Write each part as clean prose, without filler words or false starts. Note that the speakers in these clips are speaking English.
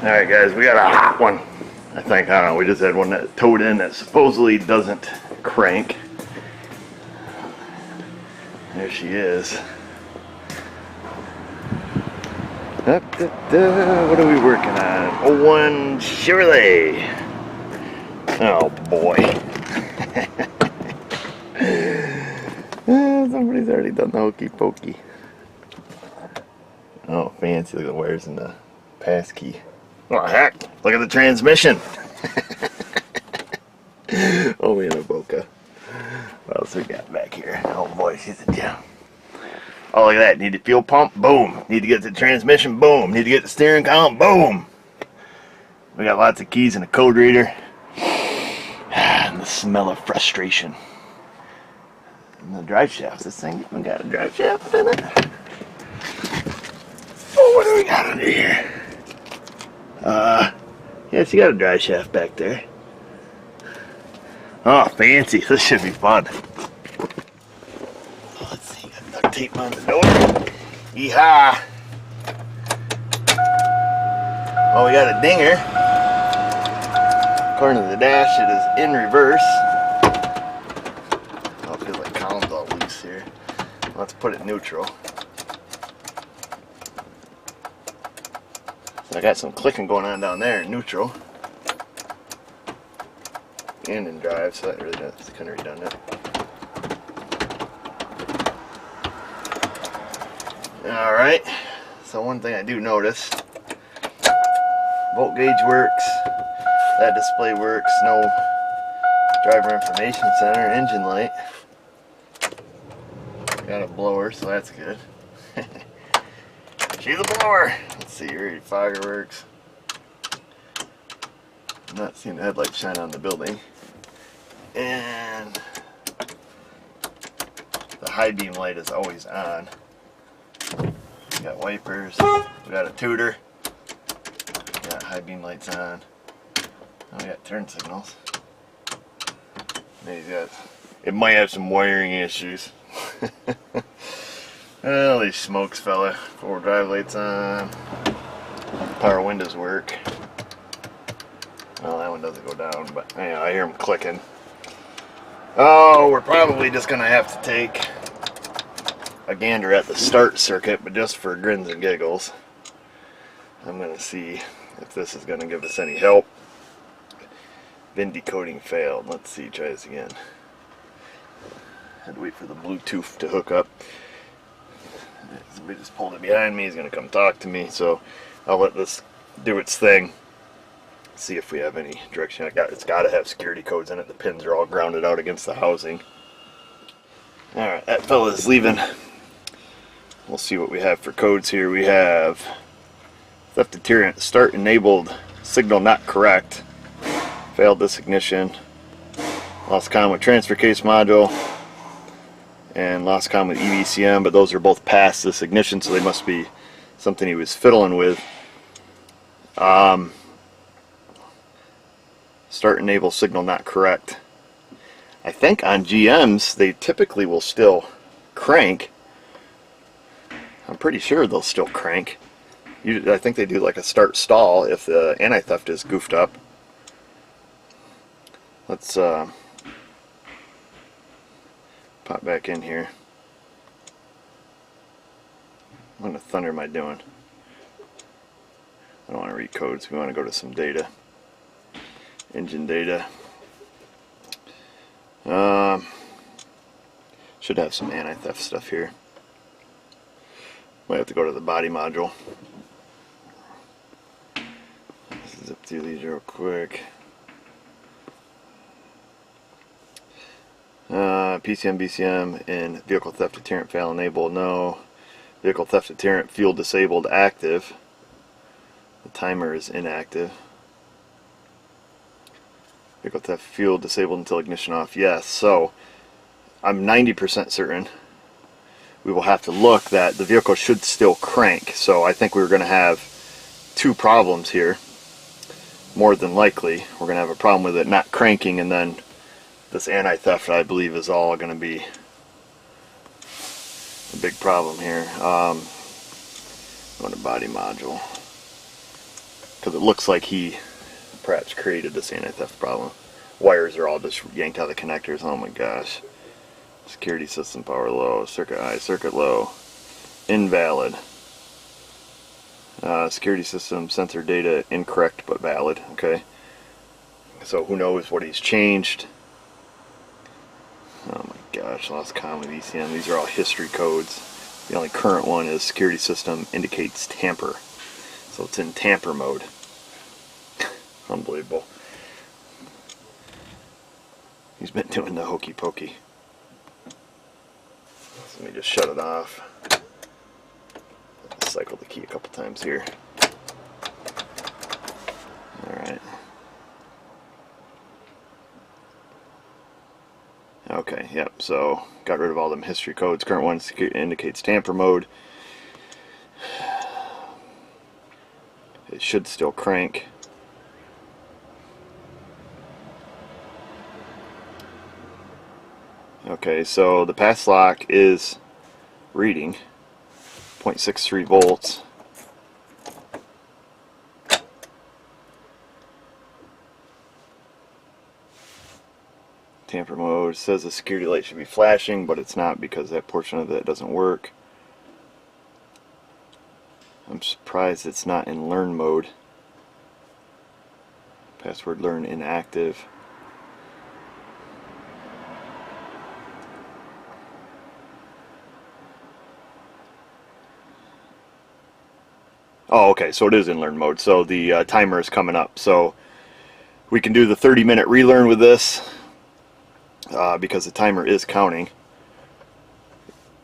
Alright guys, we got a hot one. I think, I don't know, we just had one that towed in that supposedly doesn't crank. There she is. What are we working on? 01 Chevrolet. Oh boy. Somebody's already done the hokey pokey. Oh, fancy. Look at the wires in the pass key. Oh heck, look at the transmission. Oh, we in Avoca. What else we got back here? Oh boy, she's a gem. Oh, look at that. Need the fuel pump? Boom. Need to get the transmission? Boom. Need to get the steering column? Boom. We got lots of keys and a code reader. And the smell of frustration. And the drive shaft. This thing even got a drive shaft in it. Oh, what do we got under here? Yeah, she got a drive shaft back there. Oh, fancy. This should be fun. Let's see, got duct tape on the door. Yeehaw! Well, we got a dinger. According to the dash, it is in reverse. Oh, it feels like column's all loose here. Let's put it neutral. So I got some clicking going on down there in neutral. And in drive, so that really does, it's kind of redundant. Alright, so one thing I do notice, volt gauge works, that display works, no driver information center, engine light. Got a blower, so that's good. She's a blower! Let's see here, fogger works. I'm not seeing the headlights shine on the building. And the high beam light is always on. We got wipers, we got a tutor, we got high beam lights on. Oh, we got turn signals. It might have some wiring issues. Well, these smokes, fella. Forward drive lights on. Power windows work. Well, that one doesn't go down, but anyway, I hear them clicking. Oh, we're probably just going to have to take a gander at the start circuit, but just for grins and giggles. I'm going to see if this is going to give us any help. VIN decoding failed. Let's see, try this again. Had to wait for the Bluetooth to hook up. Somebody just pulled it behind me. He's going to come talk to me, so I'll let this do its thing. See if we have any direction. It's got to have security codes in it. The pins are all grounded out against the housing. Alright, that fella's leaving. We'll see what we have for codes here. We have theft deterrent, start enabled, signal not correct, failed disignition, lost comm with transfer case module, and lost comm with EVCM, but those are both past this ignition, so they must be something he was fiddling with. Start enable signal not correct. I think on GMs they typically will still crank. I'm pretty sure they'll still crank. I think they do like a start stall if the anti-theft is goofed up. Let's pop back in here. What in the thunder am I doing? I don't want to read codes. We want to go to some data. Engine data. Should have some anti-theft stuff here. Might have to go to the body module. Let's zip through these real quick. PCM, BCM, and vehicle theft deterrent fail enabled. No. Vehicle theft deterrent fuel disabled active. The timer is inactive. Vehicle theft fuel disabled until ignition off. Yes, so I'm 90% certain we will have to look that the vehicle should still crank. So I think we're going to have two problems here. More than likely, we're going to have a problem with it not cranking, and then this anti-theft, I believe, is all going to be a big problem here. Go to body module. because it looks like he perhaps created this anti-theft problem. Wires are all just yanked out of the connectors. Oh my gosh. Security system power low, circuit high, circuit low, invalid. Security system sensor data incorrect but valid. Okay, so who knows what he's changed. Oh my gosh, lost comm with ECM. These are all history codes. The only current one is security system indicates tamper, so it's in tamper mode. Unbelievable. He's been doing the hokey pokey. So let me just shut it off. Cycle the key a couple times here. Alright. Okay, yep, so got rid of all them history codes. Current one indicates tamper mode. It should still crank. Okay, so the pass lock is reading 0.63 volts. Tamper mode says the security light should be flashing, but it's not because that portion of it doesn't work. I'm surprised it's not in learn mode. Password learn inactive. Oh, okay, so it is in learn mode. So the timer is coming up. So we can do the 30-minute relearn with this because the timer is counting.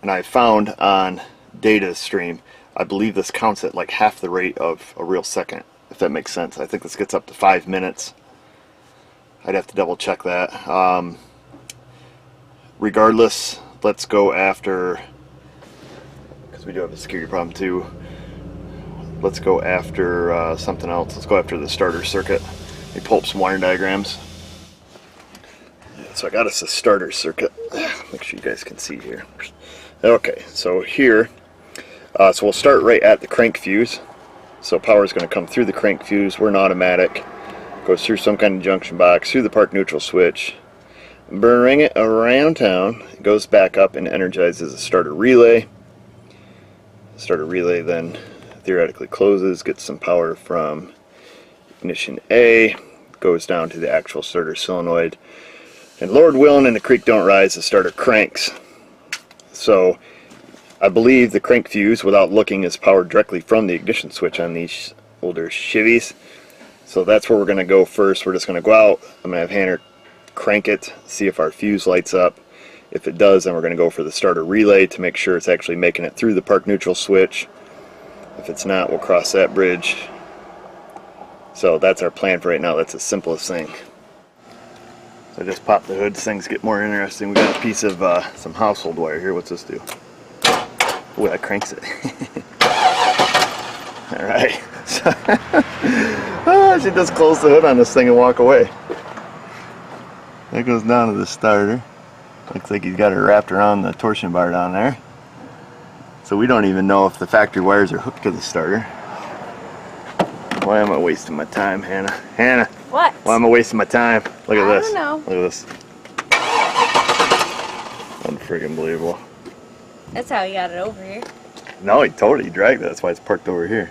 And I found on data stream, I believe this counts at like half the rate of a real second, if that makes sense. I think this gets up to 5 minutes. I'd have to double check that. Regardless, let's go after, because we do have a security problem too. Let's go after something else. Let's go after the starter circuit. Let me pull up some wire diagrams. So I got us a starter circuit. Make sure you guys can see here. Okay, so here, so we'll start right at the crank fuse. So power is going to come through the crank fuse. We're an automatic. Goes through some kind of junction box, through the park neutral switch. Bring it around town. It goes back up and energizes a starter relay. Starter relay then theoretically closes, gets some power from ignition A, goes down to the actual starter solenoid, and Lord willing and the creek don't rise, the starter cranks. So I believe the crank fuse, without looking, is powered directly from the ignition switch on these older Chevys. So that's where we're going to go first. We're just going to go out. I'm going to have Hannah crank it, see if our fuse lights up. If it does, then we're going to go for the starter relay to make sure it's actually making it through the park neutral switch. If it's not, we'll cross that bridge. So that's our plan for right now. That's the simplest thing. So I just popped the hood. Things get more interesting. We got a piece of some household wire here. What's this do? Oh, that cranks it. Alright. So, I should just close the hood on this thing and walk away. That goes down to the starter. Looks like he's got it wrapped around the torsion bar down there. So we don't even know if the factory wires are hooked to the starter. Why am I wasting my time, Hannah? Hannah! What? Why am I wasting my time? Look at this. I don't know. Look at this. Unfreaking believable. That's how you got it over here. No, he totally dragged it. That's why it's parked over here.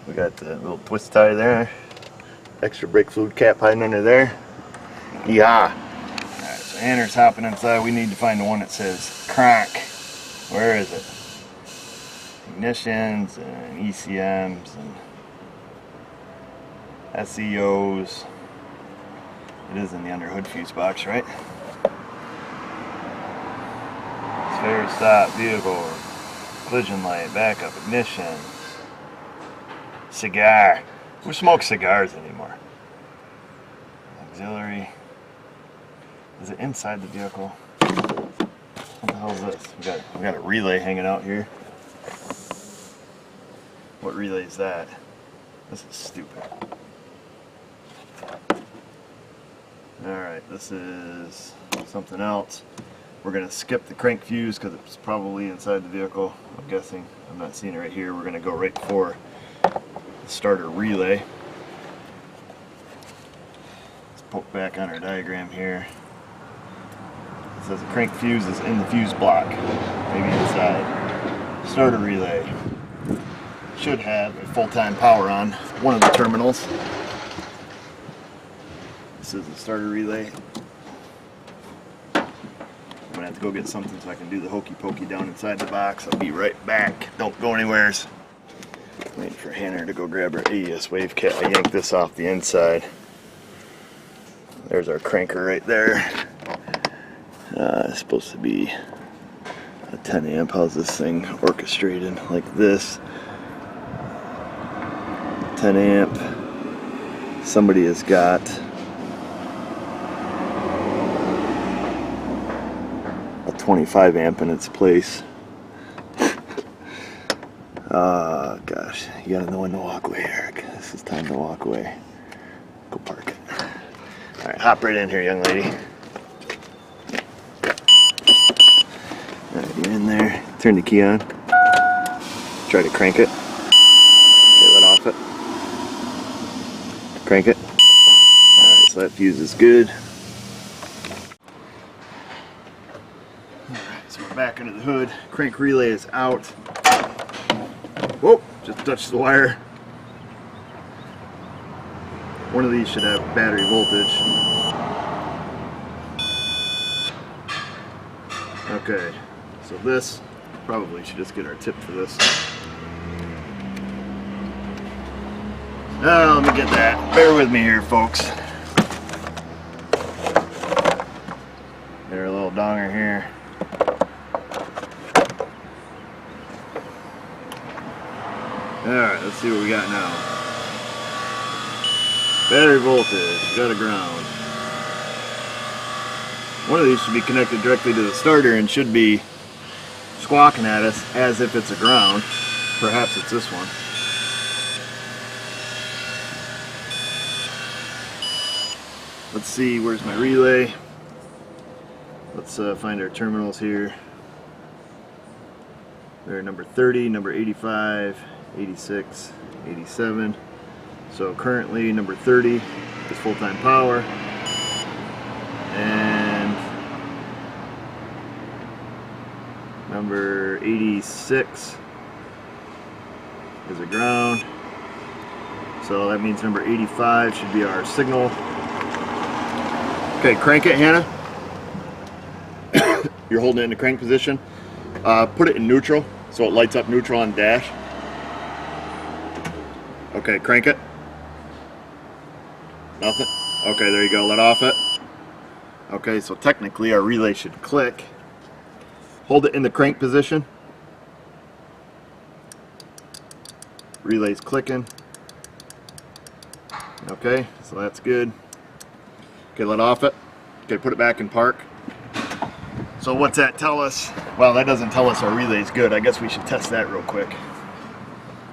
We got the little twist tie there. Extra brake fluid cap hiding under there. Yeah. Alright, so Hannah's hopping inside. We need to find the one that says crank. Where is it? Ignitions and ECMs and SEOs. It is in the under hood fuse box, right? Spare stop, vehicle, collision light, backup, ignition, cigar. Who smokes cigars anymore? Auxiliary. Is it inside the vehicle? What the hell is this? We got a relay hanging out here. What relay is that? This is stupid. Alright, this is something else. We're going to skip the crank fuse because it's probably inside the vehicle, I'm guessing. I'm not seeing it right here. We're going to go right for starter relay. Let's poke back on our diagram here. It says the crank fuse is in the fuse block, maybe inside. Starter relay should have a full-time power on one of the terminals. This is the starter relay. I'm gonna have to go get something so I can do the hokey pokey down inside the box. I'll be right back. Don't go anywheres. Waiting for Hannah to go grab her AES wave kit. I yanked this off the inside. There's our cranker right there. It's supposed to be a 10 amp. How's this thing orchestrated? Like this. 10 amp. Somebody has got a 25 amp in its place. Gosh, you gotta know when to walk away, Eric. This is time to walk away. Go park it. Alright, hop right in here, young lady. Alright, you're in there. Turn the key on. Try to crank it. Okay, let off it. Crank it. Alright, so that fuse is good. Alright, so we're back under the hood. Crank relay is out. Whoa, just touched the wire. One of these should have battery voltage. Okay, so this, probably should just get our tip for this. Oh, let me get that. Bear with me here, folks. Get our little donger here. Alright, let's see what we got now. Battery voltage, got a ground. One of these should be connected directly to the starter and should be squawking at us as if it's a ground. Perhaps it's this one. Let's see, where's my relay? Let's find our terminals here. They're number 30, number 85, 86, 87. So currently number 30 is full-time power, and number 86 is a ground. So that means number 85 should be our signal. Okay, crank it, Hannah. You're holding it in the crank position. Put it in neutral so it lights up neutral on dash. Okay, crank it. Nothing? Okay, there you go. Let off it. Okay, so technically our relay should click. Hold it in the crank position. Relay's clicking. Okay, so that's good. Okay, let off it. Okay, put it back in park. So what's that tell us? Well, that doesn't tell us our relay's good. I guess we should test that real quick.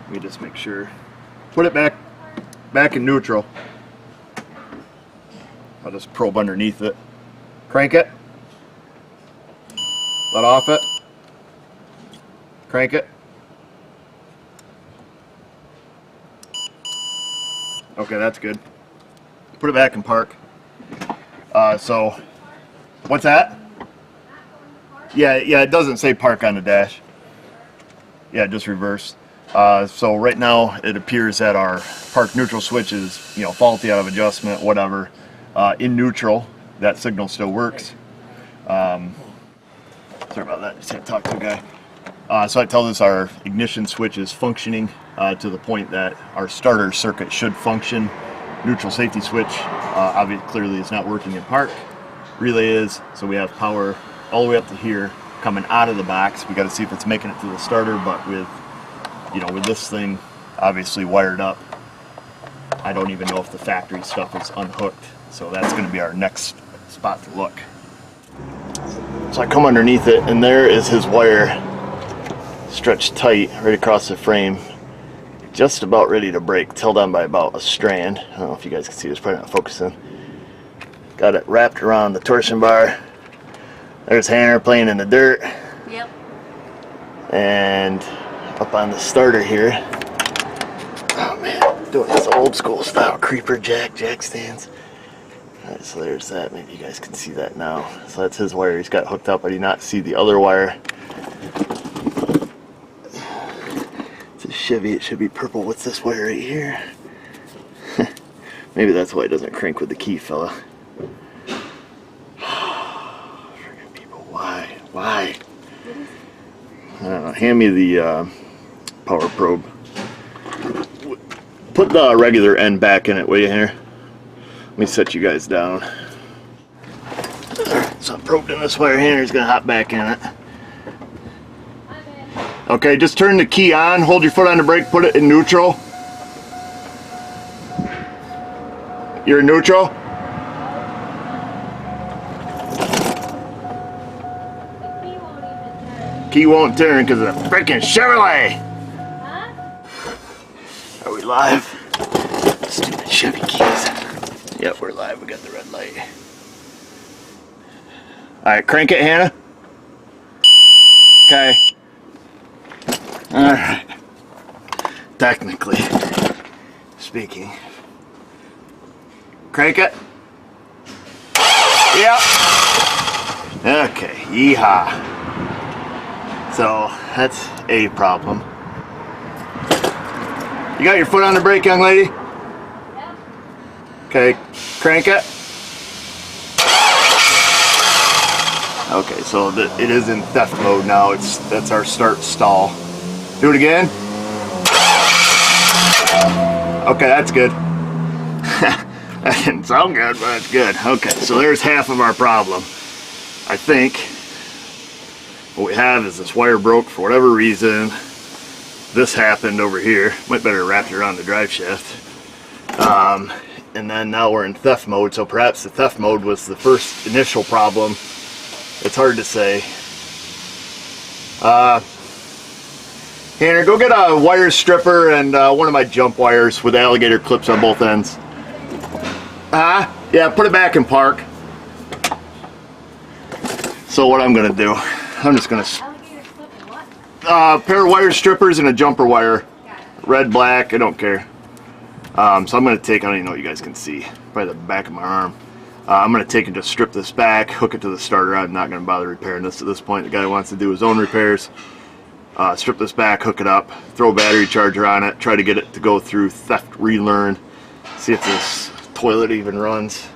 Let me just make sure. Put it back in neutral. I'll just probe underneath it. Crank it. Let off it. Crank it. Okay, that's good. Put it back in park. So, what's that? Yeah, it doesn't say park on the dash. Yeah, just reverse. So right now it appears that our park neutral switch is, faulty, out of adjustment, whatever. In neutral, that signal still works. Sorry about that, just had to talk to a guy. So it tells us our ignition switch is functioning to the point that our starter circuit should function. Neutral safety switch obviously clearly is not working in park. Relay is, so we have power all the way up to here coming out of the box. We got to see if it's making it to the starter, but with this thing obviously wired up, I don't even know if the factory stuff is unhooked. So that's going to be our next spot to look. So I come underneath it, and there is his wire stretched tight right across the frame, just about ready to break, held on by about a strand. I don't know if you guys can see, it's probably not focusing. Got it wrapped around the torsion bar. There's Hannah playing in the dirt. Yep. And up on the starter here, oh man, doing this old school style creeper jack stands. Alright, so there's that. Maybe you guys can see that now. So that's his wire he's got hooked up. I do not see the other wire. It's a Chevy, it should be purple. What's this wire right here? Maybe that's why it doesn't crank with the key, fella. Friggin' people, why? Why? I don't know. Hand me the power probe. Put the regular end back in it, will you, here? Let me set you guys down. Alright, so I'm probing this wire here. He's going to hop back in it. Okay, just turn the key on. Hold your foot on the brake. Put it in neutral. You're in neutral? Key won't turn because of the freaking Chevrolet. Huh? Are we live? Stupid Chevy keys. Yep, we're live. We got the red light. Alright, crank it, Hannah. Okay. Alright. Technically speaking. Crank it. Yep. Okay, yeehaw. So that's a problem. You got your foot on the brake, young lady? Yep. Okay, crank it. Okay, so it is in theft mode now. That's our start stall. Do it again. Okay, that's good. That didn't sound good, but it's good. Okay, so there's half of our problem. I think what we have is this wire broke for whatever reason. This happened over here. Might better wrap it around the drive shaft. And then now we're in theft mode, so perhaps the theft mode was the first initial problem. It's hard to say. Hannah, go get a wire stripper and one of my jump wires with alligator clips on both ends. Yeah, put it back in park. So what I'm gonna do, I'm just gonna pair of wire strippers and a jumper wire, red, black, I don't care. So I'm gonna take, I don't even know what you guys can see, probably the back of my arm. I'm gonna take and just strip this back, hook it to the starter. I'm not gonna bother repairing this at this point. The guy wants to do his own repairs. Strip this back, hook it up, throw a battery charger on it, try to get it to go through theft relearn, see if this toilet even runs,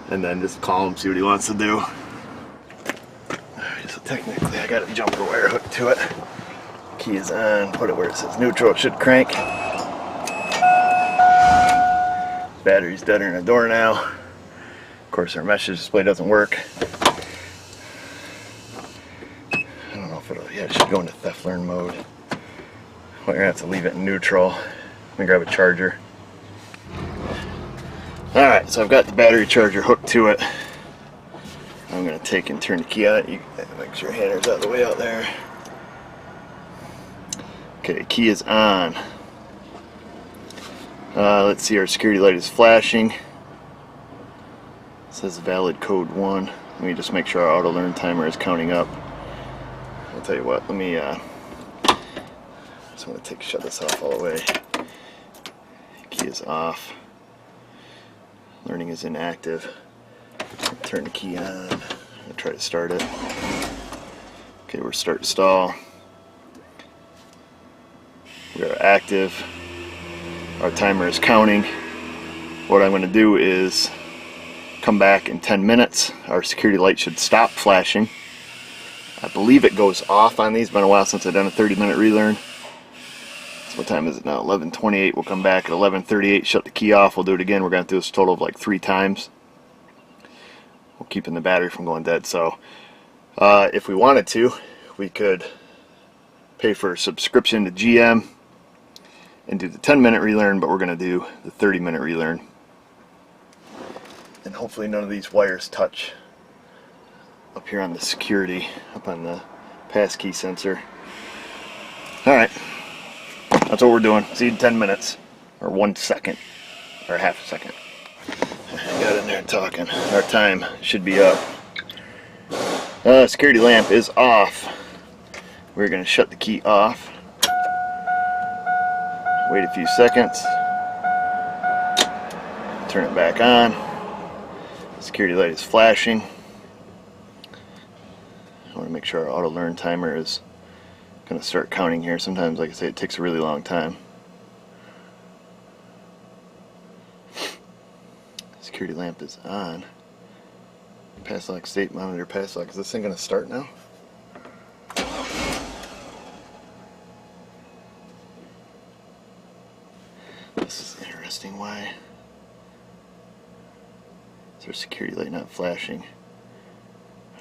and then just call him, see what he wants to do. Alright, so technically I got a jumper wire hooked to it. Key is on, put it where it says neutral, it should crank. Battery's deader in the door now. Of course our message display doesn't work. I don't know if it'll, yeah, it should go into theft learn mode. Well, you're gonna have to leave it in neutral. Let me grab a charger. Alright, so I've got the battery charger hooked to it. I'm going to take and turn the key on. You make sure your hander's out of the way out there. Okay, key is on. Let's see, our security light is flashing. It says valid code 1. Let me just make sure our auto learn timer is counting up. I'll tell you what, let me just want to shut this off all the way. Key is off. Learning is inactive. Turn the key on. I'm gonna try to start it. Okay, we're start stall. We are active. Our timer is counting. What I'm going to do is come back in 10 minutes. Our security light should stop flashing. I believe it goes off on these. It's been a while since I've done a 30-minute relearn. What time is it now? 11:28. We'll come back at 11:38, shut the key off. We'll do it again. We're going to do this a total of like 3 times. We're keeping the battery from going dead. So if we wanted to, we could pay for a subscription to GM and do the 10-minute relearn, but we're going to do the 30-minute relearn. And hopefully none of these wires touch up here on the security, up on the passkey sensor. Alright. That's what we're doing. See you in 10 minutes. Or 1 second. Or half a second. I got in there talking. Our time should be up. Security lamp is off. We're going to shut the key off. Wait a few seconds. turn it back on. Security light is flashing. I want to make sure our auto learn timer is going to start counting here. Sometimes, like I say, it takes a really long time. Security lamp is on. Pass lock state monitor pass lock. Is this thing going to start now? This is interesting. Why is our security light not flashing?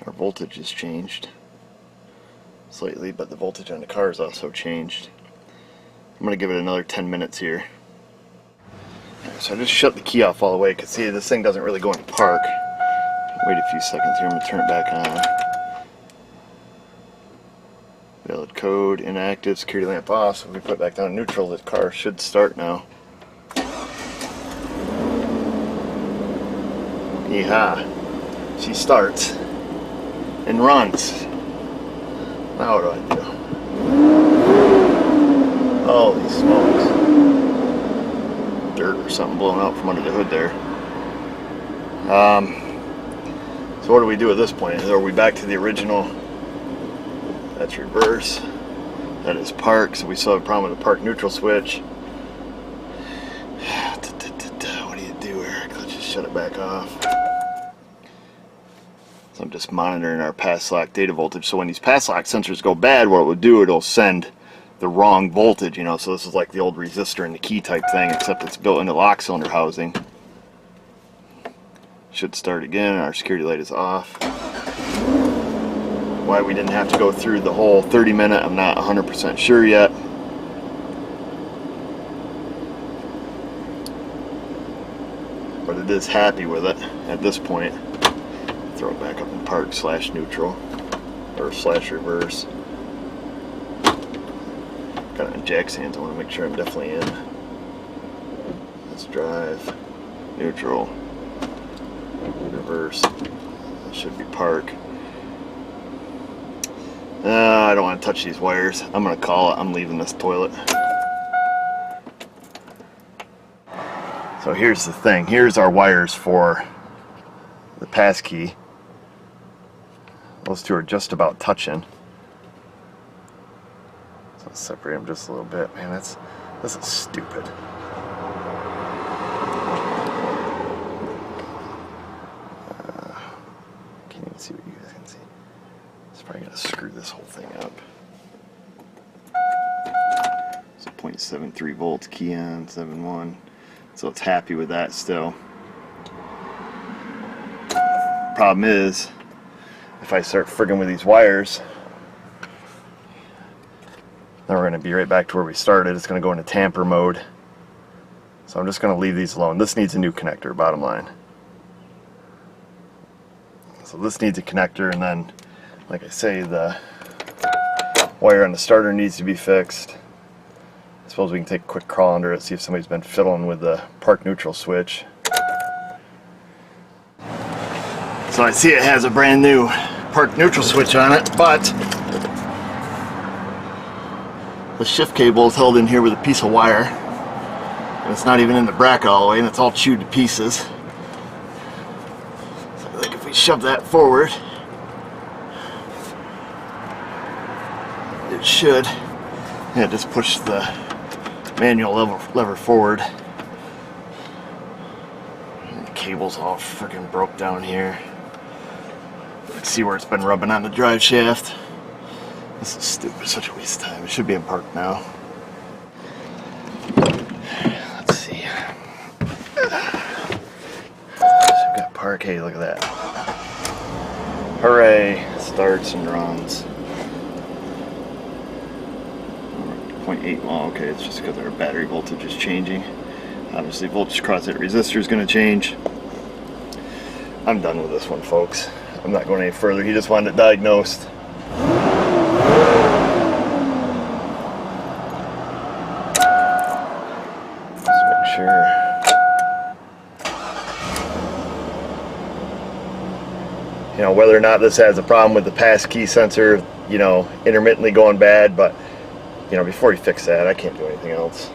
Our voltage has changed slightly, but the voltage on the car is also changed. I'm going to give it another 10 minutes here. So I just shut the key off all the way because see, this thing doesn't really go into park. Wait a few seconds here, I'm going to turn it back on. Valid code, inactive, security lamp off. So if we put it back down neutral, the car should start now. Yeehaw. She starts and runs. Now what do I do? Holy smokes. Dirt or something blowing out from under the hood there. So what do we do at this point? Are we back to the original? That's reverse. That is park. So we still have a problem with the park neutral switch. What do you do, Eric? Let's just shut it back off. So I'm just monitoring our pass lock data voltage. So when these pass lock sensors go bad, what it will do, it'll send the wrong voltage, you know. So this is like the old resistor and the key type thing, except it's built into lock cylinder housing. Should start again. Our security light is off. Why we didn't have to go through the whole 30-minute, I'm not 100% sure yet. But it is happy with it at this point. Throw it back up in park slash neutral or slash reverse. Got it in Jack's hands. I want to make sure I'm definitely in. Let's drive neutral. Reverse. Should be park. I don't want to touch these wires. I'm going to call it. I'm leaving this toilet. So here's the thing. Here's our wires for the pass key. Those two are just about touching. So let's separate them just a little bit. Man, this is stupid. Can't even see what you guys can see. It's probably gonna screw this whole thing up. So 0.73 volts, key on 7.1. So it's happy with that still. Problem is, if I start frigging with these wires, then we're going to be right back to where we started. It's going to go into tamper mode. So I'm just going to leave these alone. This needs a new connector, bottom line. So this needs a connector, and then, like I say, the wire on the starter needs to be fixed. I suppose we can take a quick crawl under it, see if somebody's been fiddling with the park neutral switch. So I see it has a brand new park neutral switch on it, but the shift cable is held in here with a piece of wire, and it's not even in the bracket all the way, and it's all chewed to pieces. So I think if we shove that forward, it should, yeah, just push the manual lever forward. And the cable's all freaking broke down here. See where it's been rubbing on the drive shaft. This is stupid, such a waste of time. It should be in park now. Let's see. So we've got park. Hey, look at that. Hooray! Starts and runs. 0.8. Oh, okay, it's just because our battery voltage is changing. Obviously, voltage across that resistor is going to change. I'm done with this one, folks. I'm not going any further. He just wanted it diagnosed. Let's make sure. You know, whether or not this has a problem with the pass key sensor, you know, intermittently going bad, but, you know, before he fixed that, I can't do anything else.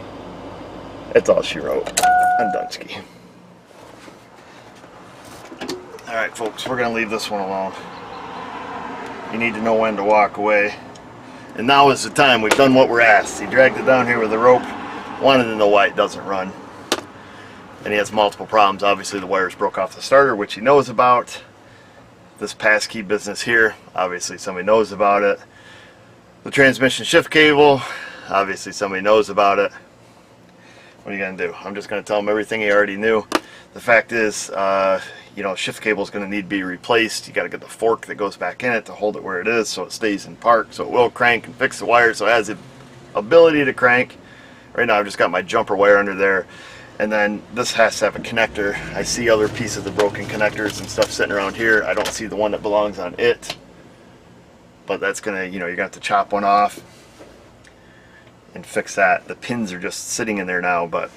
That's all she wrote. I'm done ski. Alright folks, we're going to leave this one alone. You need to know when to walk away. And now is the time. We've done what we're asked. He dragged it down here with a rope. Wanted to know why it doesn't run. And he has multiple problems. Obviously the wires broke off the starter, which he knows about. This passkey business here, obviously somebody knows about it. The transmission shift cable, obviously somebody knows about it. What are you going to do? I'm just going to tell him everything he already knew. The fact is, you know, shift cable is going to need to be replaced. You got to get the fork that goes back in it to hold it where it is so it stays in park, so it will crank and fix the wire, so it has the ability to crank. Right now I've just got my jumper wire under there. And then this has to have a connector. I see other pieces of broken connectors and stuff sitting around here. I don't see the one that belongs on it. But that's gonna, you know, you're gonna have to chop one off and fix that. The pins are just sitting in there now, but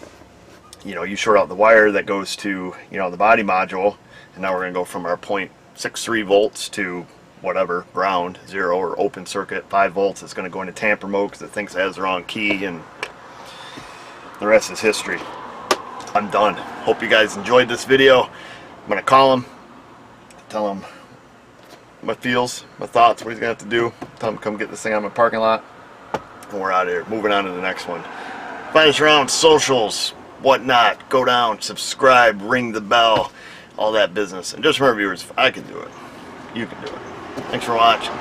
you know, you short out the wire that goes to, you know, the body module, and now we're gonna go from our 0.63 volts to whatever, ground, 0 or open circuit, 5 volts. It's gonna go into tamper mode because it thinks it has the wrong key, and the rest is history. I'm done. Hope you guys enjoyed this video. I'm gonna call him, tell him my feels, my thoughts, what he's gonna have to do. Tell him to come get this thing out of my parking lot, and we're out of here. Moving on to the next one. Find us around socials, whatnot. Go down, subscribe, ring the bell, all that business. And just remember, viewers, if I can do it, you can do it. Thanks for watching.